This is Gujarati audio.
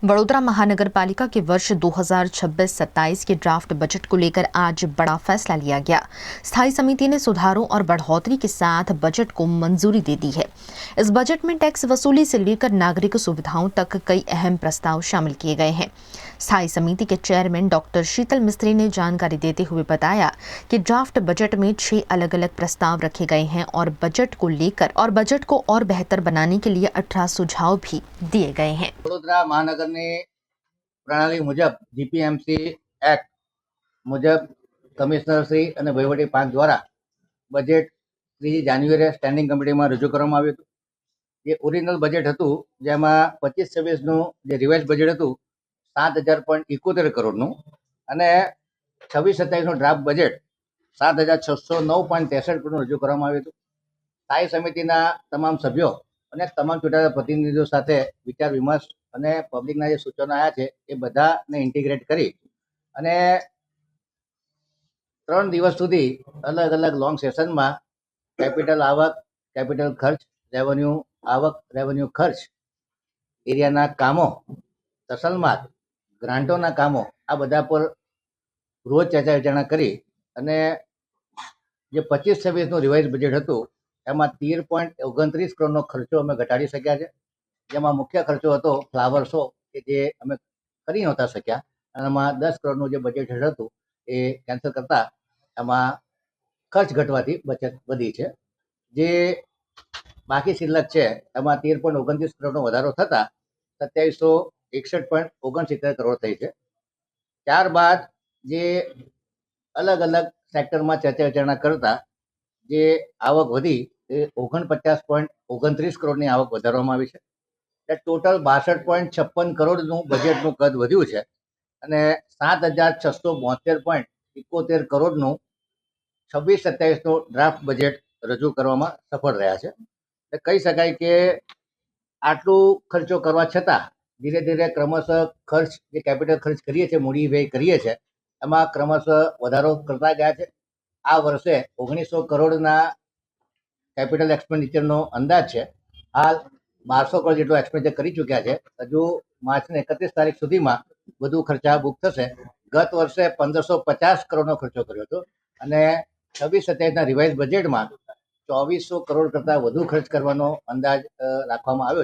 वडोदरा महानगर पालिका के वर्ष 2026-27 के ड्राफ्ट बजट को लेकर आज बड़ा फैसला लिया गया। स्थायी समिति ने सुधारों और बढ़ोतरी के साथ बजट को मंजूरी दे दी है। इस बजट में टैक्स वसूली से लेकर नागरिक सुविधाओं तक कई अहम प्रस्ताव शामिल किए गए हैं। स्थायी समिति के चेयरमैन डॉक्टर शीतल मिस्त्री ने जानकारी देते हुए बताया कि ड्राफ्ट बजट में 6 अलग अलग प्रस्ताव रखे गए हैं और बजट को और बेहतर बनाने के लिए 18 सुझाव भी दिए गए हैं। वडोदरा महानगરની પ્રણાલી મુજબ જીપીએમસી એક્ટ મુજબ કમિશનરશ્રી અને વહીવટી પાંચ દ્વારા બજેટ 3 જાન્યુઆરીએ સ્ટેન્ડિંગ કમિટીમાં રજૂ કરવામાં આવ્યું હતું। જે ઓરિજિનલ બજેટ હતું જેમાં 25-26નું જે રિવાઇઝ બજેટ હતું 7,071 કરોડનું અને 26-27નું ડ્રાફ્ટ બજેટ 7,609.63 કરોડનું રજૂ કરવામાં આવ્યું હતું। સ્થાયી સમિતિના તમામ સભ્યો અને તમામ ચૂંટાયેલા પ્રતિનિધિઓ સાથે વિચાર વિમર્શ અને પબ્લિકના જે સૂચનો આવ્યા છે એ બધાને ઇન્ટિગ્રેટ કરી અને 3 દિવસ સુધી અલગ અલગ લોંગ સેશનમાં કેપિટલ આવક, કેપિટલ ખર્ચ, રેવન્યુ આવક, રેવન્યુ ખર્ચ, એરિયાના કામો, તસલમાત, ગ્રાન્ટોના કામો આ બધા પર રોજ ચર્ચા વિચારણા કરી અને જે 25-26નું રિવાઇઝ બજેટ હતું એમાં 13.29 કરોડનો ખર્ચો અમે ઘટાડી શક્યા છે। જેમાં મુખ્ય ખર્ચો હતો ફ્લાવર શો કે જે અમે કરી નહોતા શક્યા અને એમાં 10 કરોડનું જે બજેટ હતું એ કેન્સલ કરતા એમાં ખર્ચ ઘટવાથી બચત વધી છે। જે બાકી શિલ્લક છે એમાં 13.29 કરોડનો વધારો થતાં 2761.69 કરોડ થઈ છે। ત્યારબાદ જે અલગ અલગ સેક્ટરમાં ચર્ચા વિચારણા કરતા જે આવક વધી એ 49.29 કરોડની આવક વધારવામાં આવી છે। ટોટલ 62.56 કરોડનું બજેટનું કદ વધ્યું છે અને 7,672.71 કરોડનું 26-27નું ડ્રાફ્ટ બજેટ રજૂ કરવામાં સફળ રહ્યા છે। એટલે કહી શકાય કે આટલું ખર્ચો કરવા છતાં ધીરે ધીરે ક્રમશઃ ખર્ચ જે કેપિટલ ખર્ચ કરીએ છીએ, મૂડી વ્યય કરીએ છીએ એમાં ક્રમશઃ વધારો કરતા ગયા છે। આ વર્ષે 1900 કરોડના કેપિટલ એક્સપેન્ડિચરનો અંદાજ છે। હાલ 1200 કરોડ જેટલો એક્સપેન્ડિચર કરી ચૂક્યા છે। હજુ માર્ચની 31 તારીખ સુધીમાં બધું ખર્ચા બુક થશે। ગત વર્ષે 1550 કરોડનો ખર્ચો કર્યો હતો અને 26-27ના રિવાઇઝ બજેટમાં 2400 કરોડ કરતાં વધુ ખર્ચ કરવાનો અંદાજ રાખવામાં આવ્યો છે।